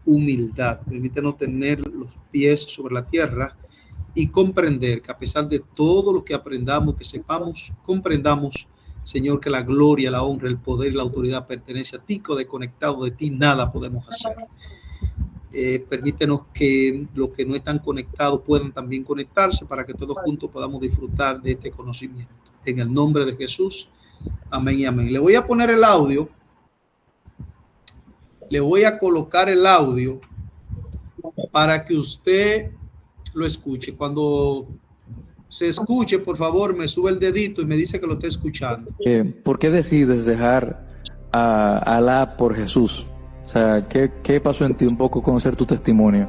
humildad. Permítenos tener los pies sobre la tierra y comprender que a pesar de todo lo que aprendamos, que sepamos, comprendamos, Señor, que la gloria, la honra, el poder y la autoridad pertenece a ti, que desconectado de ti nada podemos hacer. Permítenos que los que no están conectados puedan también conectarse para que todos juntos podamos disfrutar de este conocimiento. En el nombre de Jesús, amén y amén. Le voy a poner el audio. Le voy a colocar el audio para que usted lo escuche. Cuando se escuche, por favor, me sube el dedito y me dice que lo está escuchando. ¿Por qué decides dejar a Alá por Jesús? O sea, ¿qué pasó en ti? Un poco conocer tu testimonio.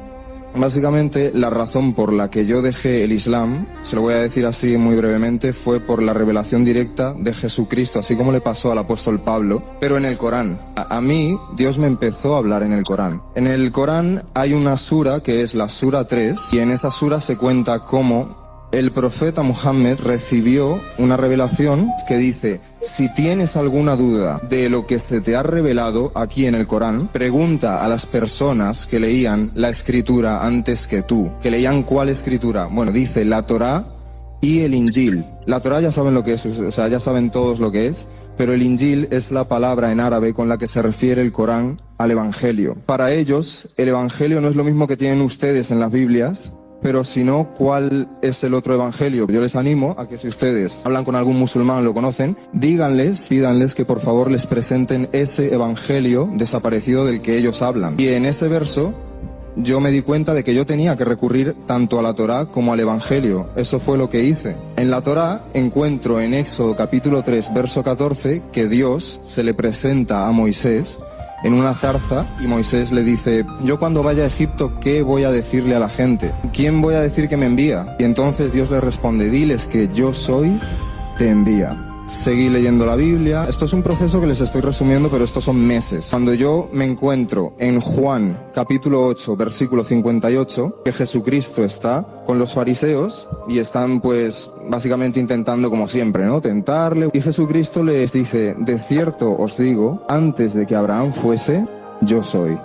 Básicamente, la razón por la que yo dejé el Islam, se lo voy a decir así muy brevemente, fue por la revelación directa de Jesucristo, así como le pasó al apóstol Pablo, pero en el Corán. A mí, Dios me empezó a hablar en el Corán. En el Corán hay una sura que es la sura 3, y en esa sura se cuenta cómo el profeta Muhammad recibió una revelación que dice: si tienes alguna duda de lo que se te ha revelado aquí en el Corán, pregunta a las personas que leían la escritura antes que tú. ¿Que leían cuál escritura? Bueno, dice la Torá y el Injil. La Torá ya saben lo que es, o sea, ya saben todos lo que es, pero el Injil es la palabra en árabe con la que se refiere el Corán al Evangelio. Para ellos, el Evangelio no es lo mismo que tienen ustedes en las Biblias, pero si no, ¿cuál es el otro evangelio? Yo les animo a que, si ustedes hablan con algún musulmán, lo conocen, pídanles que por favor les presenten ese evangelio desaparecido del que ellos hablan. Y en ese verso yo me di cuenta de que yo tenía que recurrir tanto a la Torá como al evangelio. Eso fue lo que hice. En la Torá encuentro en Éxodo capítulo 3, verso 14, que Dios se le presenta a Moisés en una zarza y Moisés le dice: yo cuando vaya a Egipto, ¿qué voy a decirle a la gente? ¿Quién voy a decir que me envía? Y entonces Dios le responde: diles que yo soy, te envía. Seguí leyendo la Biblia. Esto es un proceso que les estoy resumiendo, pero estos son meses. Cuando yo me encuentro en Juan capítulo 8, versículo 58, que Jesucristo está con los fariseos y están pues básicamente intentando, como siempre, ¿no?, tentarle. Y Jesucristo les dice: de cierto os digo, antes de que Abraham fuese, yo soy.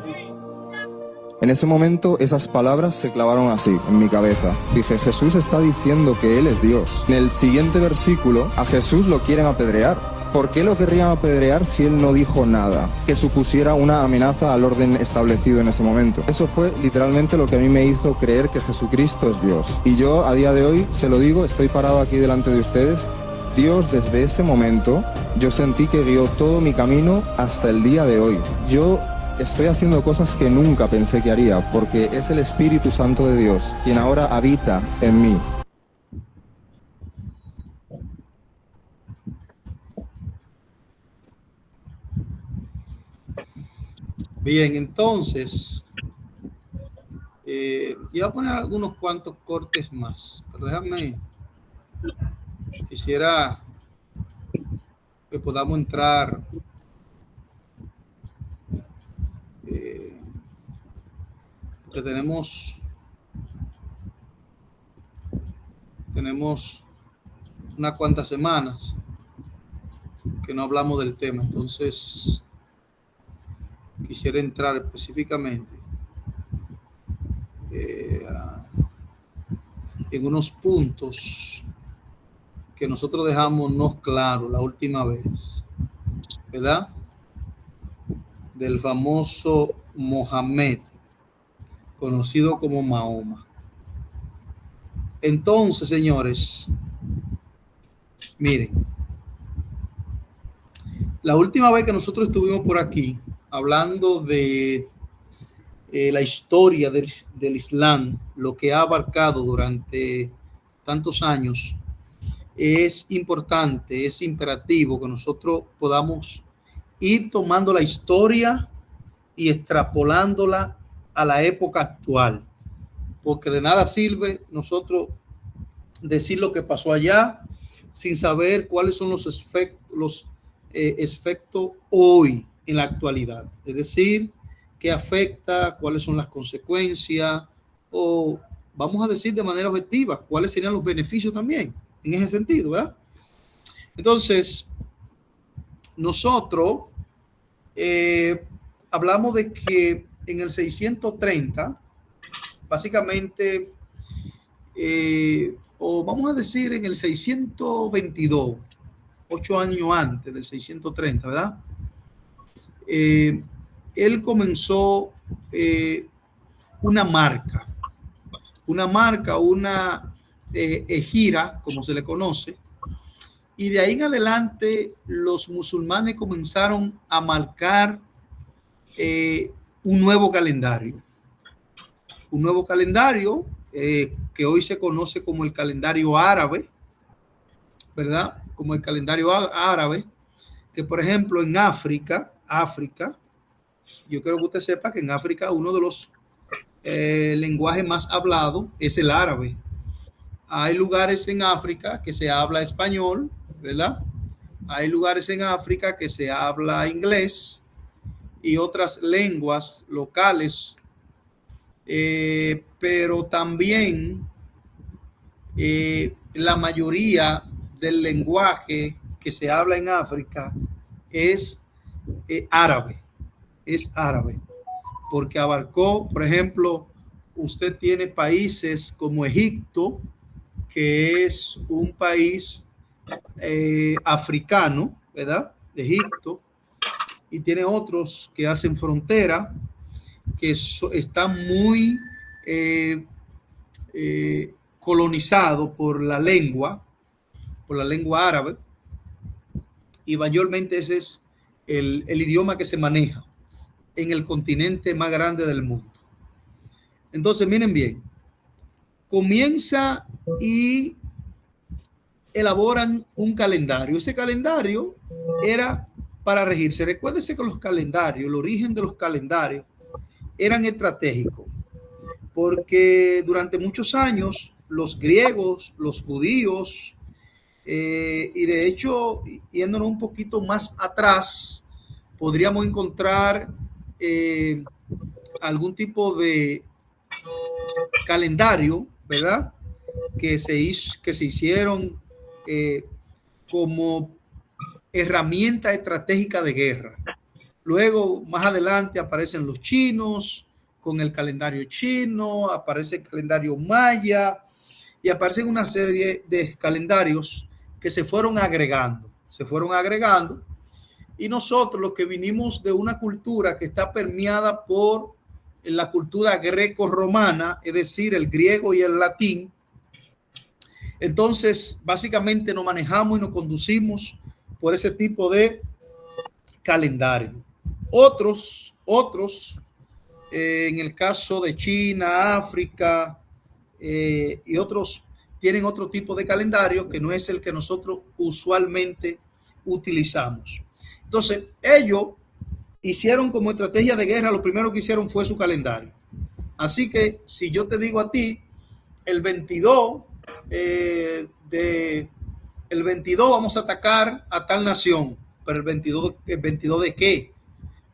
En ese momento esas palabras se clavaron así en mi cabeza. Dije: Jesús está diciendo que Él es Dios. En el siguiente versículo a Jesús lo quieren apedrear. ¿Por qué lo querrían apedrear si Él no dijo nada que supusiera una amenaza al orden establecido en ese momento? Eso fue literalmente lo que a mí me hizo creer que Jesucristo es Dios. Y yo a día de hoy, se lo digo, estoy parado aquí delante de ustedes. Dios, desde ese momento, yo sentí que guió todo mi camino hasta el día de hoy. Yo estoy haciendo cosas que nunca pensé que haría, porque es el Espíritu Santo de Dios quien ahora habita en mí. Bien, entonces, iba a poner algunos cuantos cortes más, pero quisiera que podamos entrar que tenemos unas cuantas semanas que no hablamos del tema, entonces quisiera entrar específicamente en unos puntos que nosotros dejamos no claro la última vez, ¿verdad? Del famoso Mohamed, conocido como Mahoma. Entonces, señores, miren, la última vez que nosotros estuvimos por aquí hablando de la historia del Islam, lo que ha abarcado durante tantos años, es importante, es imperativo que nosotros podamos ir tomando la historia y extrapolándola a la época actual, porque de nada sirve nosotros decir lo que pasó allá sin saber cuáles son los efectos hoy en la actualidad, es decir, qué afecta, cuáles son las consecuencias, o vamos a decir de manera objetiva, cuáles serían los beneficios también en ese sentido, ¿verdad? Entonces, nosotros hablamos de que en el 630, básicamente, o vamos a decir en el 622, 8 años antes del 630, ¿verdad? Él comenzó una gira, como se le conoce, y de ahí en adelante los musulmanes comenzaron a marcar un nuevo calendario que hoy se conoce como el calendario árabe, ¿verdad? Como el calendario árabe, que por ejemplo en África, yo quiero que usted sepa que en África uno de los lenguajes más hablados es el árabe. Hay lugares en África que se habla español, ¿verdad? Hay lugares en África que se habla inglés y otras lenguas locales, pero también la mayoría del lenguaje que se habla en África es árabe, porque abarcó, por ejemplo, usted tiene países como Egipto, que es un país africano, ¿verdad? Egipto, y tiene otros que hacen frontera, que están muy colonizados por la lengua árabe, y mayormente ese es el idioma que se maneja en el continente más grande del mundo. Entonces, miren bien, comienza y elaboran un calendario. Ese calendario era para regirse. Recuérdese que los calendarios, el origen de los calendarios eran estratégicos, porque durante muchos años los griegos, los judíos, y de hecho, yéndonos un poquito más atrás, podríamos encontrar algún tipo de calendario, ¿verdad? Que se hicieron como herramienta estratégica de guerra. Luego, más adelante, aparecen los chinos con el calendario chino, aparece el calendario maya y aparecen una serie de calendarios que se fueron agregando. Y nosotros, los que vinimos de una cultura que está permeada por la cultura greco-romana, es decir, el griego y el latín, entonces básicamente nos manejamos y nos conducimos por ese tipo de calendario. Otros, en el caso de China, África y otros, tienen otro tipo de calendario que no es el que nosotros usualmente utilizamos. Entonces, ellos hicieron como estrategia de guerra, lo primero que hicieron fue su calendario. Así que si yo te digo a ti, el 22 vamos a atacar a tal nación, pero el 22 de qué?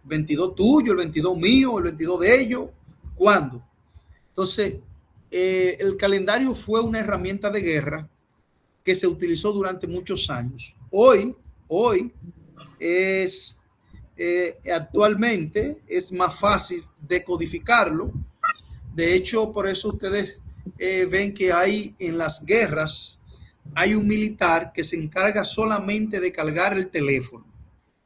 ¿El 22 tuyo, el 22 mío, el 22 de ellos? ¿Cuándo? Entonces, el calendario fue una herramienta de guerra que se utilizó durante muchos años. Hoy es actualmente es más fácil decodificarlo. De hecho, por eso ustedes ven que hay en las guerras, hay un militar que se encarga solamente de cargar el teléfono.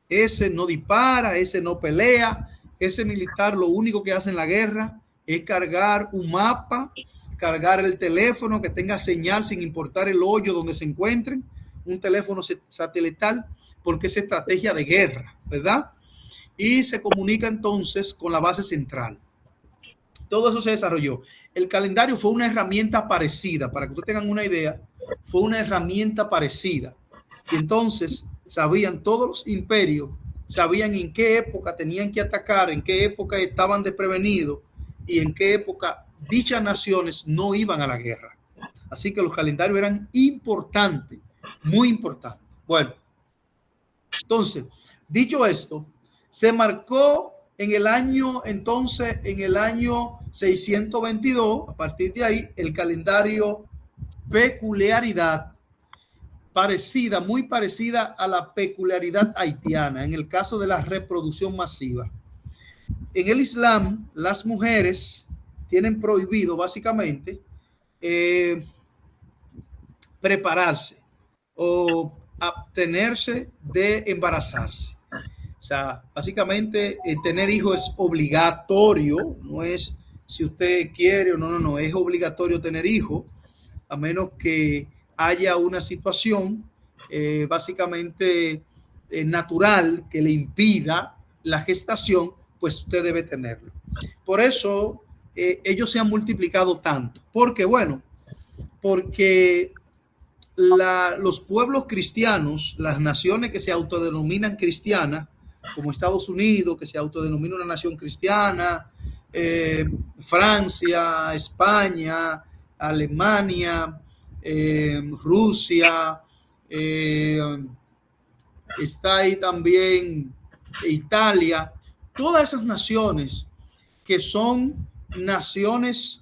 Ese no dispara, ese no pelea. Ese militar lo único que hace en la guerra es cargar un mapa, cargar el teléfono que tenga señal sin importar el hoyo donde se encuentren, un teléfono satelital, porque es estrategia de guerra, ¿verdad? Y se comunica entonces con la base central. Todo eso se desarrolló. El calendario fue una herramienta parecida, para que ustedes tengan una idea, fue una herramienta parecida. Y entonces sabían todos los imperios, sabían en qué época tenían que atacar, en qué época estaban desprevenidos y en qué época dichas naciones no iban a la guerra. Así que los calendarios eran importantes, muy importantes. Bueno, entonces, dicho esto, se marcó en el año 622, a partir de ahí, el calendario peculiaridad muy parecida a la peculiaridad haitiana en el caso de la reproducción masiva. en el Islam las mujeres tienen prohibido básicamente prepararse o abstenerse de embarazarse. O sea, básicamente tener hijos es obligatorio, no es si usted quiere o no, es obligatorio tener hijos, a menos que haya una situación básicamente natural que le impida la gestación, pues usted debe tenerlo. Por eso ellos se han multiplicado tanto. Porque, bueno, porque los pueblos cristianos, las naciones que se autodenominan cristianas, como Estados Unidos, que se autodenomina una nación cristiana, Francia, España, Alemania, Rusia, está ahí también Italia, todas esas naciones que son naciones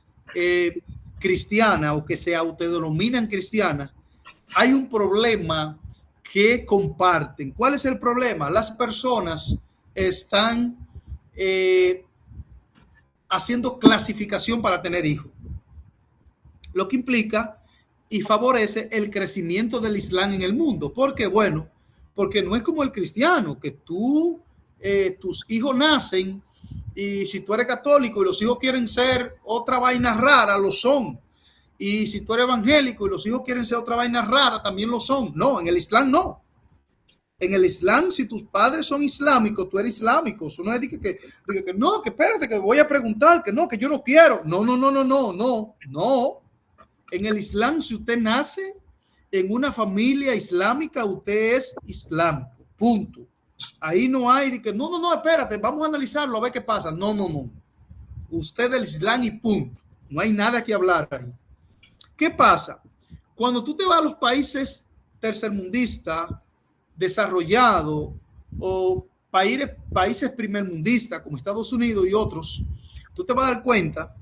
cristianas o que se autodenominan cristianas, hay un problema que comparten. ¿Cuál es el problema? Las personas están haciendo clasificación para tener hijos, lo que implica y favorece el crecimiento del Islam en el mundo. ¿Por qué? Bueno, porque no es como el cristiano, que tus hijos nacen y si tú eres católico y los hijos quieren ser otra vaina rara, lo son. Y si tú eres evangélico y los hijos quieren ser otra vaina rara, también lo son. No, en el Islam no. En el Islam, si tus padres son islámicos, tú eres islámico. Eso no es que no, que espérate, que voy a preguntar, que no, que yo no quiero. No. En el Islam, si usted nace en una familia islámica, usted es islámico. Punto. Ahí no hay de que no, espérate, vamos a analizarlo a ver qué pasa. No. Usted es del Islam y punto. No hay nada que hablar ahí. ¿Qué pasa? Cuando tú te vas a los países tercermundistas, desarrollados o países primermundistas como Estados Unidos y otros, tú te vas a dar cuenta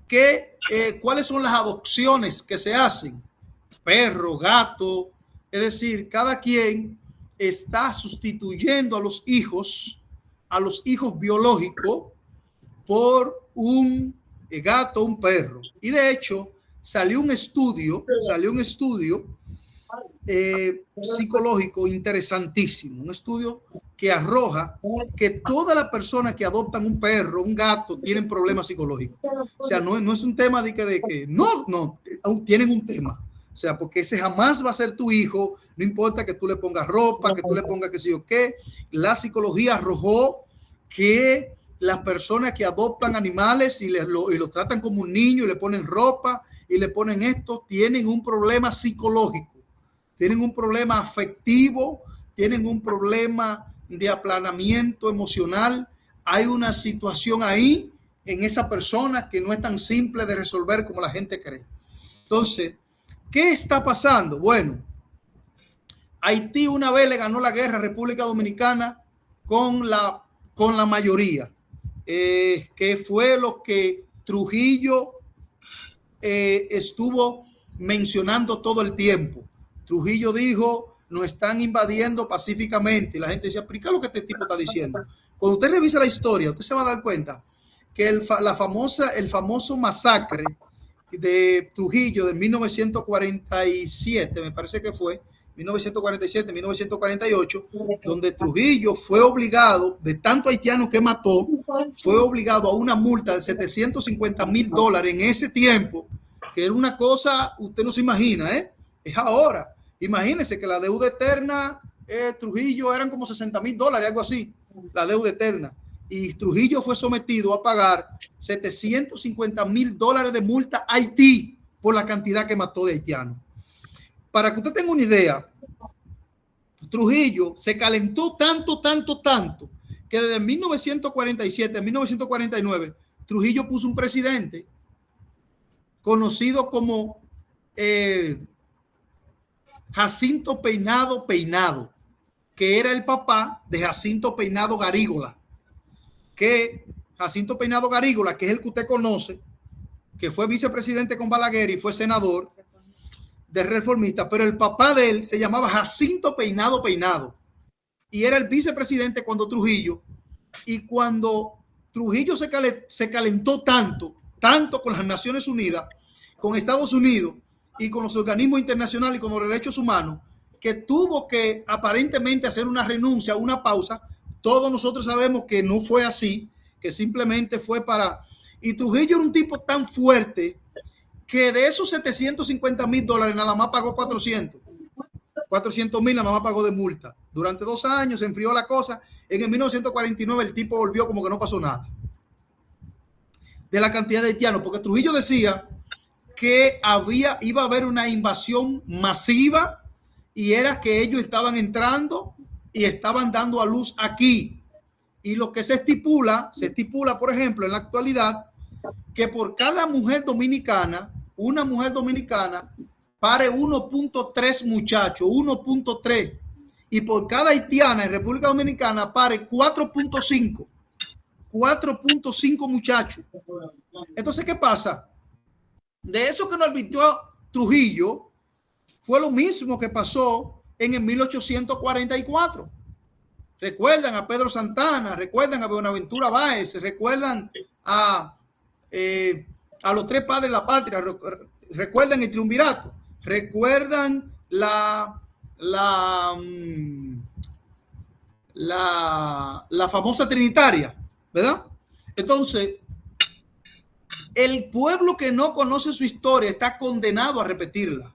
que cuáles son las adopciones que se hacen. Perro, gato, es decir, cada quien está sustituyendo a los hijos biológicos por un gato, un perro. Y de hecho salió un estudio psicológico interesantísimo, un estudio que arroja que todas las personas que adoptan un perro, un gato, tienen problemas psicológicos. O sea, no es un tema de que no, tienen un tema. O sea, porque ese jamás va a ser tu hijo, no importa que tú le pongas ropa, que tú le pongas que sí o qué. La psicología arrojó que las personas que adoptan animales y los tratan como un niño y le ponen ropa y le ponen esto, tienen un problema psicológico, tienen un problema afectivo, tienen un problema de aplanamiento emocional. Hay una situación ahí en esa persona que no es tan simple de resolver como la gente cree. Entonces, ¿qué está pasando? Bueno, Haití una vez le ganó la guerra a República Dominicana con la mayoría, que fue lo que Trujillo estuvo mencionando todo el tiempo. Trujillo dijo, nos están invadiendo pacíficamente. Y la gente decía, ¿pero qué es lo que este tipo está diciendo? Cuando usted revisa la historia, usted se va a dar cuenta que el famoso masacre de Trujillo de 1947, me parece que fue 1947, 1948, donde Trujillo fue obligado, de tanto haitiano que mató, fue obligado a una multa de $750,000 en ese tiempo, que era una cosa, usted no se imagina, es ahora. Imagínense que la deuda eterna, Trujillo eran como $60,000, algo así, la deuda eterna. Y Trujillo fue sometido a pagar $750,000 de multa a Haití por la cantidad que mató de haitianos. Para que usted tenga una idea, Trujillo se calentó tanto, que desde 1947 a 1949, Trujillo puso un presidente conocido como Jacinto Peinado, que era el papá de Jacinto Peinado Garígola. Que Jacinto Peinado Garígola, que es el que usted conoce, que fue vicepresidente con Balaguer y fue senador de Reformista, pero el papá de él se llamaba Jacinto Peinado y era el vicepresidente cuando Trujillo Y cuando Trujillo se calentó tanto con las Naciones Unidas, con Estados Unidos y con los organismos internacionales y con los derechos humanos, que tuvo que aparentemente hacer una renuncia, una pausa. Todos nosotros sabemos que no fue así, que simplemente fue para... Y Trujillo era un tipo tan fuerte que de esos $750,000 nada más pagó 400,000 nada más pagó de multa. Durante 2 años se enfrió la cosa. En el 1949 el tipo volvió como que no pasó nada de la cantidad de haitianos, porque Trujillo decía que iba a haber una invasión masiva y era que ellos estaban entrando y estaban dando a luz aquí. Y lo que se estipula, por ejemplo, en la actualidad, que por cada mujer dominicana, una mujer dominicana pare 1.3 muchachos, 1.3. Y por cada haitiana en República Dominicana pare 4.5 muchachos. Entonces, ¿qué pasa? De eso que nos advirtió Trujillo, fue lo mismo que pasó en el 1844. Recuerdan a Pedro Santana, recuerdan a Buenaventura Báez, recuerdan a los 3 padres de la patria, recuerdan el triunvirato, recuerdan la famosa trinitaria, ¿verdad? Entonces, el pueblo que no conoce su historia está condenado a repetirla.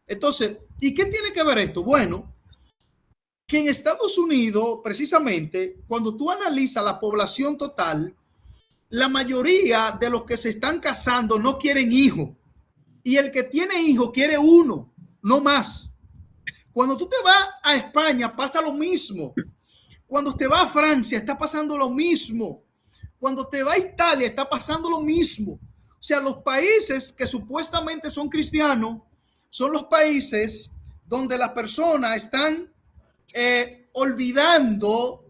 Entonces, ¿y qué tiene que ver esto? Bueno, que en Estados Unidos, precisamente, cuando tú analizas la población total, la mayoría de los que se están casando no quieren hijos. Y el que tiene hijos quiere uno, no más. Cuando tú te vas a España, pasa lo mismo. Cuando te vas a Francia, está pasando lo mismo. Cuando te vas a Italia, está pasando lo mismo. O sea, los países que supuestamente son cristianos son los países donde las personas están olvidando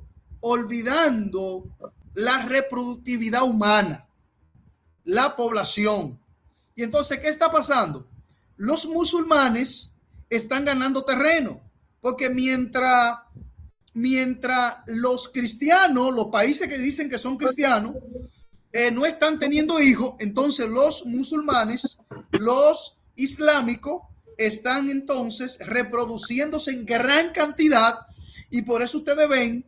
la reproductividad humana, la población. Y entonces, ¿qué está pasando? Los musulmanes están ganando terreno, porque mientras los cristianos, los países que dicen que son cristianos, no están teniendo hijos, entonces los musulmanes, los islámicos, están entonces reproduciéndose en gran cantidad. Y por eso ustedes ven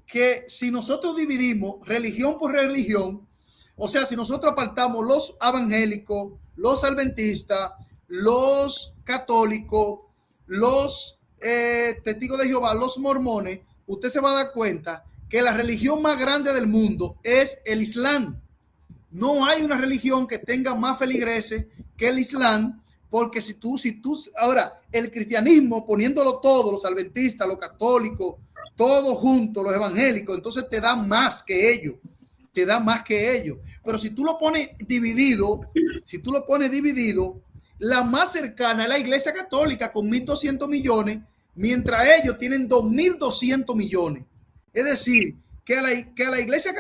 que si nosotros dividimos religión por religión, o sea, si nosotros apartamos los evangélicos, los adventistas, los católicos, los testigos de Jehová, los mormones, usted se va a dar cuenta que la religión más grande del mundo es el Islam. No hay una religión que tenga más feligreses que el Islam, porque si tú, ahora, el cristianismo, poniéndolo todo, los adventistas, los católicos, todos juntos, los evangélicos, entonces te da más que ellos, Pero si tú lo pones dividido, la más cercana es la Iglesia Católica con 1.200 millones, mientras ellos tienen 2.200 millones. Es decir, que a la Iglesia,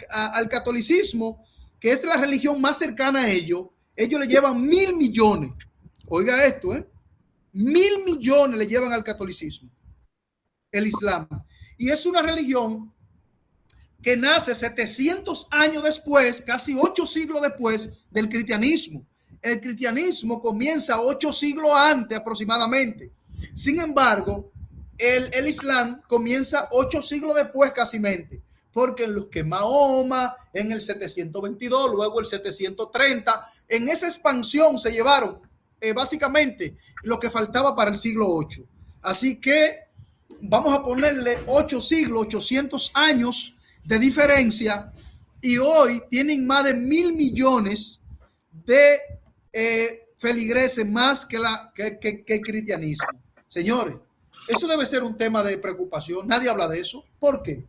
al catolicismo, que es la religión más cercana a ellos le llevan 1.000 millones. Oiga esto, 1.000 millones le llevan al catolicismo, el Islam. Y es una religión que nace 700 años después, casi 8 siglos después del cristianismo. El cristianismo comienza 8 siglos antes aproximadamente. Sin embargo, el Islam comienza 8 siglos después casi mente, porque en los que Mahoma en el 722, luego el 730, en esa expansión se llevaron básicamente lo que faltaba para el siglo 8. Así que vamos a ponerle 8 siglos, 800 años de diferencia, y hoy tienen más de 1.000 millones de feligreses más que el cristianismo. Señores, eso debe ser un tema de preocupación. Nadie habla de eso. ¿Por qué?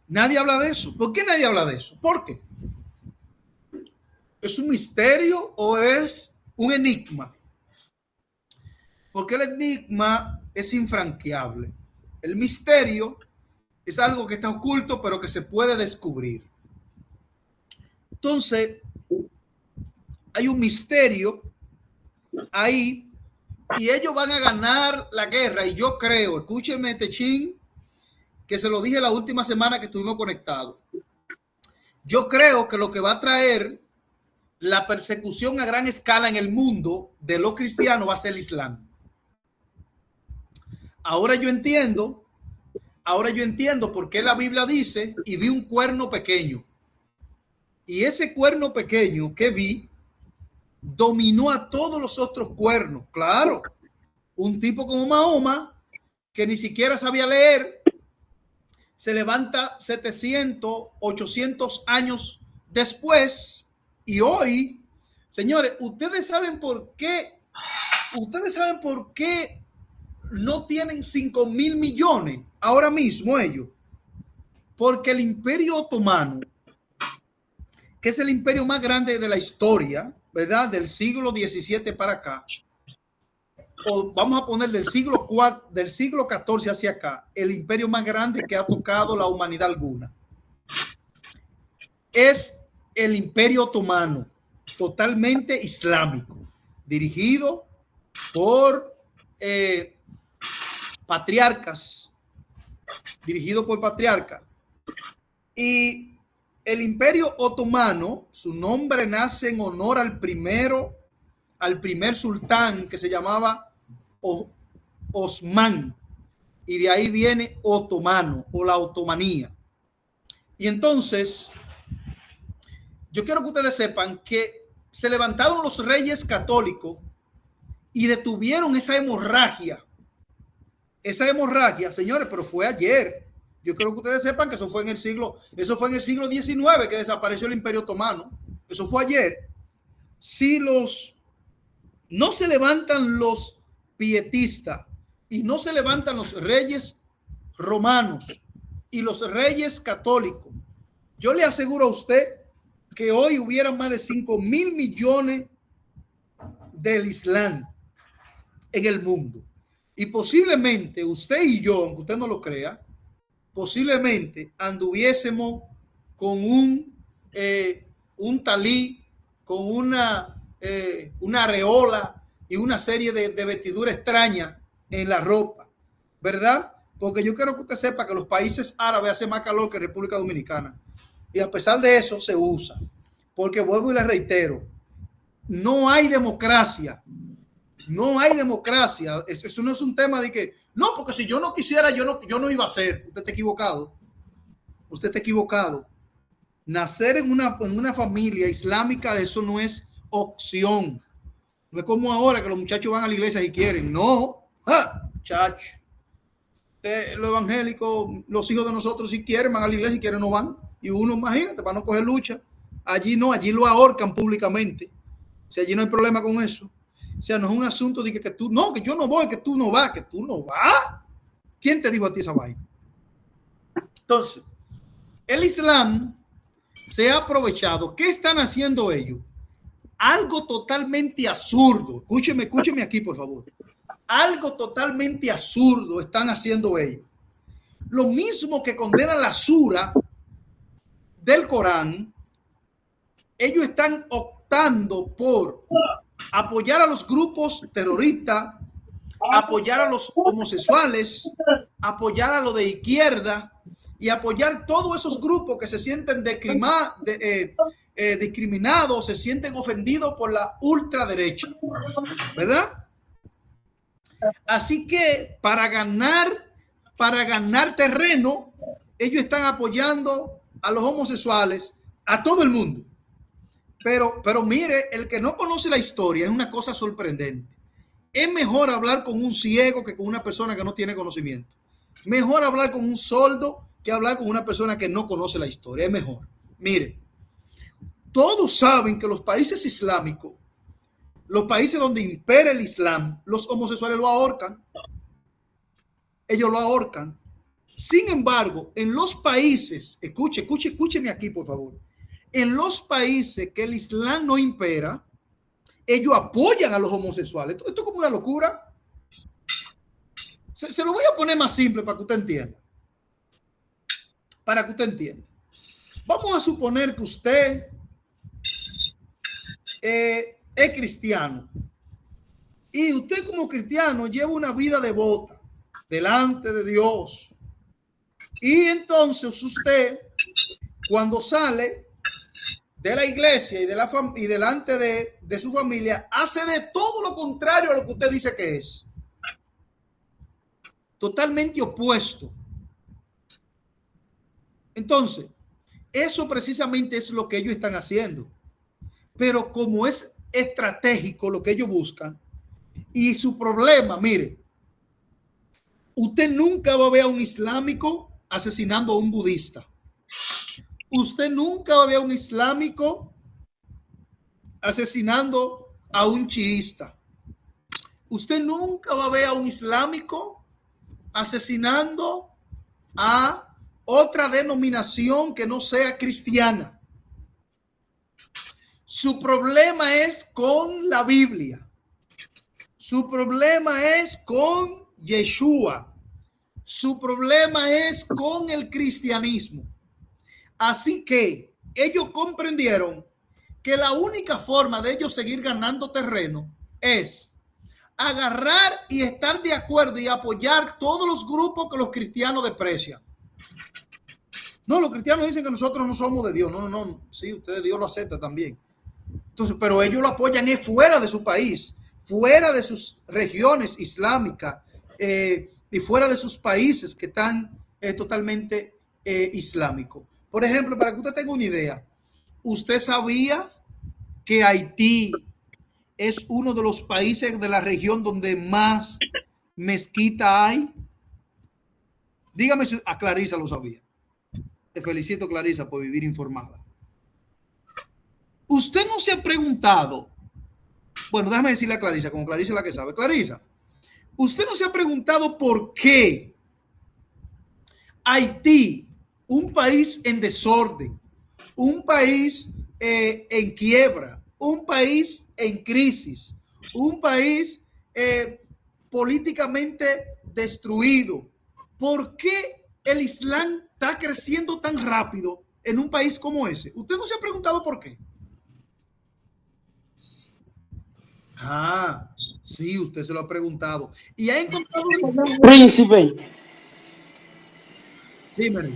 Nadie habla de eso. ¿Por qué nadie habla de eso? ¿Por qué? ¿Es un misterio o es un enigma? Porque el enigma es infranqueable. El misterio es algo que está oculto, pero que se puede descubrir. Entonces, hay un misterio ahí y ellos van a ganar la guerra. Y yo creo, escúchenme este chin, que se lo dije la última semana que estuvimos conectados. Yo creo que lo que va a traer la persecución a gran escala en el mundo de los cristianos va a ser el Islam. Ahora yo entiendo por qué la Biblia dice, y vi un cuerno pequeño. Y ese cuerno pequeño que vi dominó a todos los otros cuernos. Claro, un tipo como Mahoma, que ni siquiera sabía leer, se levanta 700, 800 años después. Y hoy, señores, ustedes saben por qué no tienen 5.000 millones ahora mismo ellos. Porque el Imperio Otomano, que es el imperio más grande de la historia, ¿verdad? Del siglo XVII para acá, o vamos a poner del siglo XIV hacia acá, el imperio más grande que ha tocado la humanidad alguna, es el Imperio Otomano, totalmente islámico, dirigido por patriarcas, y el Imperio Otomano, su nombre nace en honor al primer sultán, que se llamaba Osman, y de ahí viene otomano o la otomanía. Y entonces yo quiero que ustedes sepan que se levantaron los reyes católicos y detuvieron esa hemorragia, señores, pero fue ayer. Yo quiero que ustedes sepan que eso fue en el siglo XIX que desapareció el Imperio Otomano. Eso fue ayer. Si no se levantan los pietistas y no se levantan los reyes romanos y los reyes católicos, yo le aseguro a usted que hoy hubieran más de 5.000 millones del Islam en el mundo. Y posiblemente usted y yo, aunque usted no lo crea, posiblemente anduviésemos con un talí, con una areola y una serie de vestiduras extrañas en la ropa, ¿verdad? Porque yo quiero que usted sepa que los países árabes hace más calor que República Dominicana. Y a pesar de eso se usa. Porque vuelvo y le reitero, no hay democracia. No hay democracia. Eso no es un tema de que, no, porque si yo no quisiera, yo no iba a hacer. Usted está equivocado. Usted está equivocado. Nacer en una familia islámica, eso no es opción. No es como ahora que los muchachos van a la iglesia si quieren. No. Muchachos. Los evangélicos, los hijos de nosotros, si quieren, van a la iglesia, si quieren, no van. Y uno, imagínate, para no coger lucha. Allí no, allí lo ahorcan públicamente. O sea, allí no hay problema con eso. O sea, no es un asunto de que tú, no, que yo no voy, que tú no vas, ¿Quién te dijo a ti esa vaina? Entonces, el Islam se ha aprovechado. ¿Qué están haciendo ellos? Algo totalmente absurdo. Escúcheme aquí, por favor. Algo totalmente absurdo están haciendo ellos. Lo mismo que condenan la sura del Corán, ellos están optando por apoyar a los grupos terroristas, apoyar a los homosexuales, apoyar a los de izquierda y apoyar todos esos grupos que se sienten discriminados, se sienten ofendidos por la ultraderecha, ¿verdad? Así que para ganar terreno, ellos están apoyando a los homosexuales, a todo el mundo. Pero mire, el que no conoce la historia es una cosa sorprendente. Es mejor hablar con un ciego que con una persona que no tiene conocimiento. Mejor hablar con un sordo que hablar con una persona que no conoce la historia. Es mejor. Mire, todos saben que los países islámicos, los países donde impera el Islam, los homosexuales lo ahorcan. Ellos lo ahorcan. Sin embargo, en los países, escúcheme aquí, por favor. En los países que el Islam no impera, ellos apoyan a los homosexuales. Esto es como una locura. Se lo voy a poner más simple para que usted entienda. Vamos a suponer que usted es cristiano y usted como cristiano lleva una vida devota delante de Dios, y entonces usted cuando sale de la iglesia y delante de su familia hace de todo lo contrario a lo que usted dice que es, totalmente opuesto. Entonces, eso precisamente es lo que ellos están haciendo, pero como es estratégico lo que ellos buscan, y su problema, mire, usted nunca va a ver a un islámico asesinando a un budista. Usted nunca va a ver a un islámico asesinando a un chiista. Usted nunca va a ver a un islámico asesinando a otra denominación que no sea cristiana. Su problema es con la Biblia. Su problema es con Yeshua. Su problema es con el cristianismo. Así que ellos comprendieron que la única forma de ellos seguir ganando terreno es agarrar y estar de acuerdo y apoyar todos los grupos que los cristianos desprecian. No, los cristianos dicen que nosotros no somos de Dios. No. Sí, ustedes Dios lo acepta también. Entonces, pero ellos lo apoyan fuera de su país, fuera de sus regiones islámicas y fuera de sus países que están totalmente islámicos. Por ejemplo, para que usted tenga una idea, ¿usted sabía que Haití es uno de los países de la región donde más mezquita hay? Dígame si a Clarisa lo sabía. Te felicito, Clarisa, por vivir informada. Usted no se ha preguntado, bueno, déjame decirle a Clarisa, como Clarisa es la que sabe. Clarisa, usted no se ha preguntado por qué Haití, un país en desorden, un país en quiebra, un país en crisis, un país políticamente destruido, ¿por qué el Islam está creciendo tan rápido en un país como ese? ¿Usted no se ha preguntado por qué? Ah, sí, usted se lo ha preguntado. Y ha encontrado... Príncipe. Dímelo.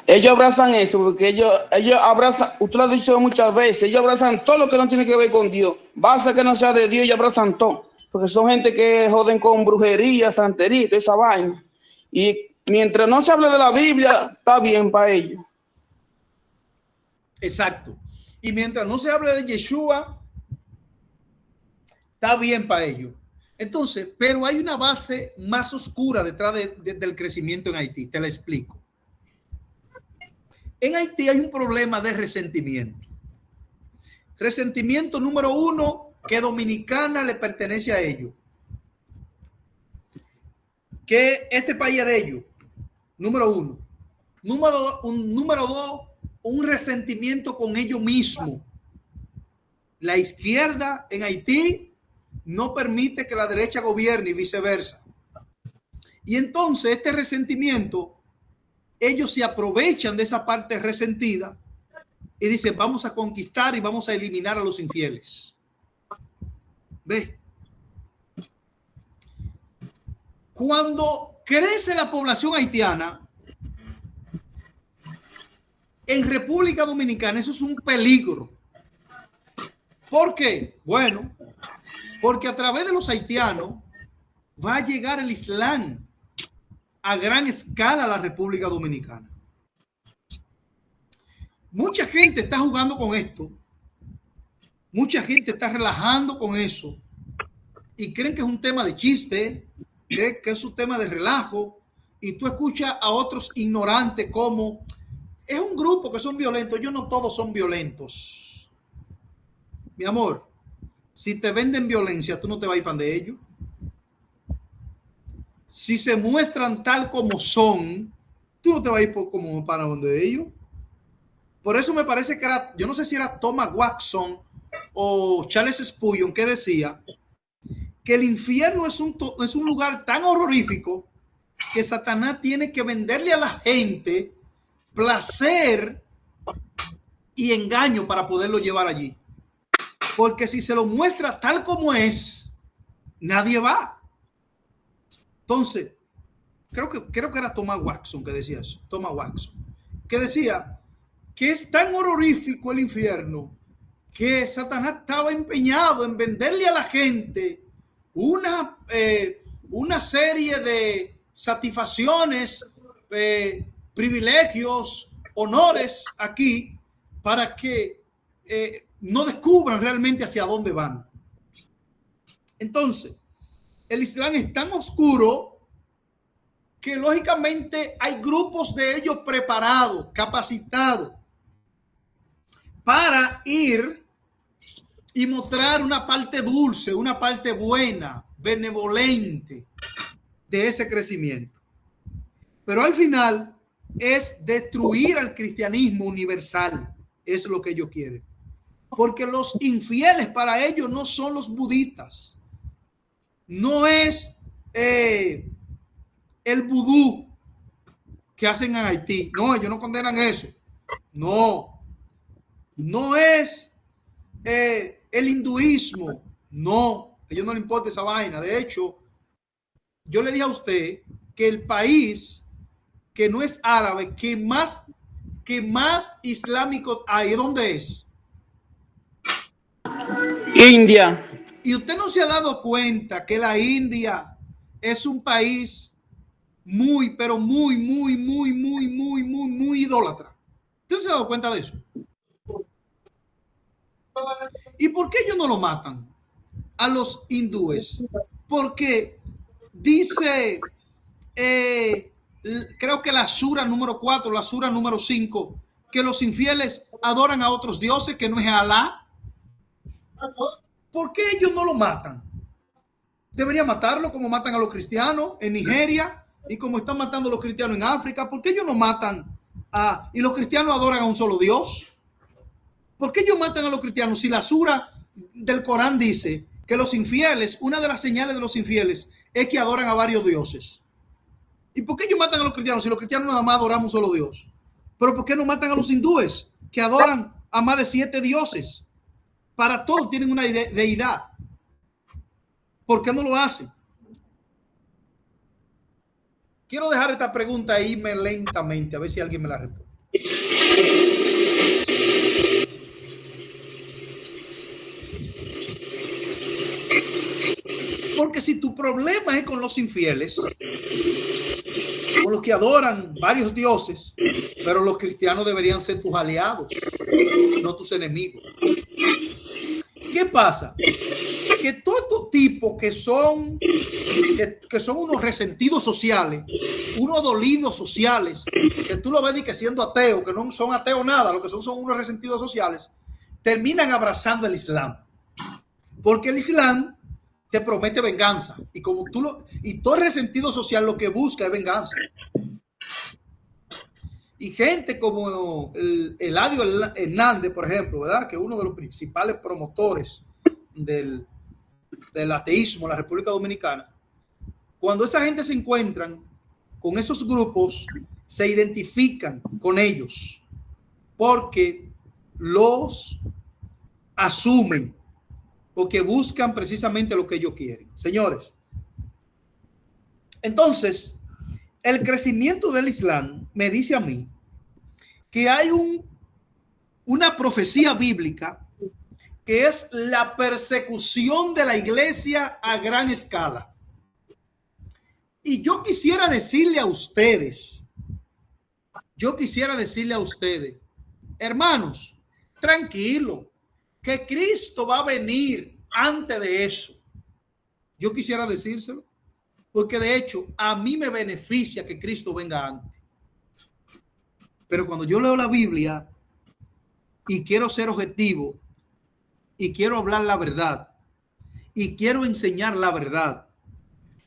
Ellos abrazan eso, porque ellos abrazan, usted lo ha dicho muchas veces, ellos abrazan todo lo que no tiene que ver con Dios. Basta que no sea de Dios, ellos abrazan todo. Porque son gente que joden con brujería, santería, toda esa vaina. Y mientras no se hable de la Biblia, está bien para ellos. Exacto. Y mientras no se hable de Yeshua, está bien para ellos. Entonces, pero hay una base más oscura detrás del crecimiento en Haití. Te la explico. En Haití hay un problema de resentimiento. Resentimiento número uno, que Dominicana le pertenece a ellos. Que este país es de ellos. Número uno. Número dos, un resentimiento con ellos mismos. La izquierda en Haití no permite que la derecha gobierne y viceversa. Y entonces este resentimiento, ellos se aprovechan de esa parte resentida y dicen, vamos a conquistar y vamos a eliminar a los infieles. ¿Ve? Cuando crece la población haitiana en República Dominicana, eso es un peligro. ¿Por qué? Bueno, porque a través de los haitianos va a llegar el Islam a gran escala a la República Dominicana. Mucha gente está jugando con esto. Mucha gente está relajando con eso. Y creen que es un tema de chiste, creen que es un tema de relajo. Y tú escuchas a otros ignorantes como, es un grupo que son violentos. Ellos no todos son violentos. Mi amor, si te venden violencia, tú no te vas a ir pan de ellos. Si se muestran tal como son, tú no te vas a ir como para donde ellos. Por eso me parece que era, yo no sé si era Thomas Watson o Charles Spurgeon que decía que el infierno es un lugar tan horrorífico que Satanás tiene que venderle a la gente placer y engaño para poderlo llevar allí. Porque si se lo muestra tal como es, nadie va. Entonces, creo que era Thomas Watson que decía eso. Thomas Watson, que decía que es tan horrorífico el infierno que Satanás estaba empeñado en venderle a la gente una serie de satisfacciones, privilegios, honores aquí para que no descubran realmente hacia dónde van. Entonces, el Islam es tan oscuro que lógicamente hay grupos de ellos preparados, capacitados para ir y mostrar una parte dulce, una parte buena, benevolente de ese crecimiento. Pero al final es destruir al cristianismo universal. Es lo que ellos quieren. Porque los infieles para ellos no son los budistas. No es el vudú que hacen en Haití. No, ellos no condenan eso. No. No es el hinduismo. No. A ellos no les importa esa vaina. De hecho, yo le dije a usted que el país que no es árabe, que más islámico hay, ¿dónde es? India. Y usted no se ha dado cuenta que la India es un país muy, pero muy, muy, muy, muy, muy, muy, muy idólatra. ¿Usted no se ha dado cuenta de eso? ¿Y por qué ellos no lo matan a los hindúes? Porque dice, creo que la sura número 4, la sura número 5, que los infieles adoran a otros dioses que no es Alá. ¿Por qué ellos no lo matan? Deberían matarlo como matan a los cristianos en Nigeria y como están matando a los cristianos en África. ¿Por qué ellos no matan y los cristianos adoran a un solo Dios? ¿Por qué ellos matan a los cristianos si la sura del Corán dice que los infieles, una de las señales de los infieles es que adoran a varios dioses? ¿Y por qué ellos matan a los cristianos si los cristianos nada más adoramos un solo Dios? ¿Pero por qué no matan a los hindúes que adoran a más de 7 dioses? Para todos tienen una deidad. ¿Por qué no lo hacen? Quiero dejar esta pregunta e irme lentamente a ver si alguien me la responde. Porque si tu problema es con los infieles, con los que adoran varios dioses, pero los cristianos deberían ser tus aliados, no tus enemigos. ¿Qué pasa? Que todos estos tipos que son unos resentidos sociales, unos dolidos sociales, que tú lo ves y que siendo ateo, que no son ateos nada, lo que son unos resentidos sociales, terminan abrazando el Islam. Porque el Islam te promete venganza. Y y todo resentido social lo que busca es venganza. Y gente como Eladio Hernández, por ejemplo, ¿verdad? Que es uno de los principales promotores del ateísmo en la República Dominicana. Cuando esa gente se encuentran con esos grupos, se identifican con ellos porque los asumen, porque buscan precisamente lo que ellos quieren. Señores, entonces, el crecimiento del Islam me dice a mí que hay una profecía bíblica que es la persecución de la iglesia a gran escala. Y yo quisiera decirle a ustedes, hermanos, tranquilo, que Cristo va a venir antes de eso. Yo quisiera decírselo, porque de hecho a mí me beneficia que Cristo venga antes. Pero cuando yo leo la Biblia y quiero ser objetivo y quiero hablar la verdad y quiero enseñar la verdad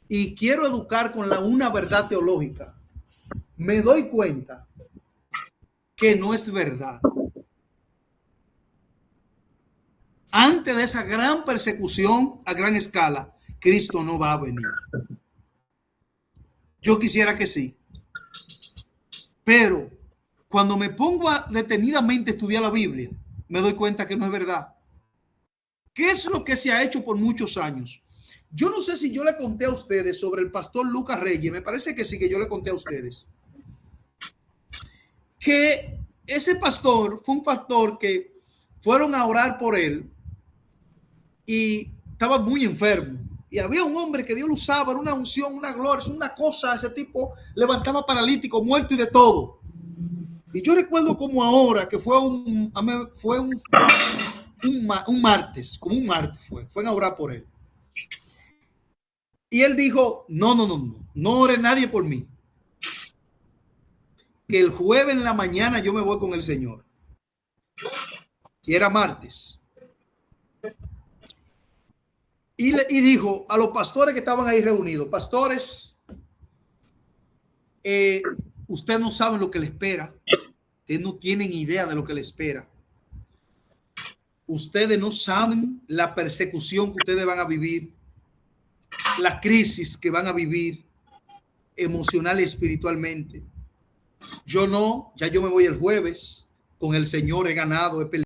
y quiero educar con una verdad teológica, me doy cuenta que no es verdad. Antes de esa gran persecución a gran escala, Cristo no va a venir. Yo quisiera que sí. Pero cuando me pongo a detenidamente estudiar la Biblia, me doy cuenta que no es verdad. ¿Qué es lo que se ha hecho por muchos años? Yo no sé si yo le conté a ustedes sobre el pastor Lucas Reyes, me parece que sí, que yo le conté a ustedes, que ese pastor fue un pastor que fueron a orar por él y estaba muy enfermo. Y había un hombre que Dios lo usaba, era una unción, una gloria, una cosa, ese tipo levantaba paralítico, muerto y de todo. Y yo recuerdo como ahora que fue un martes, como un martes fue a orar por él. Y él dijo, no ore nadie por mí. Que el jueves en la mañana yo me voy con el Señor. Y era martes. Y dijo a los pastores que estaban ahí reunidos, pastores, ustedes no saben lo que le espera. Ustedes no tienen idea de lo que le espera. Ustedes no saben la persecución que ustedes van a vivir, la crisis que van a vivir emocional y espiritualmente. Yo no, ya yo me voy el jueves, con el Señor he ganado, he peleado.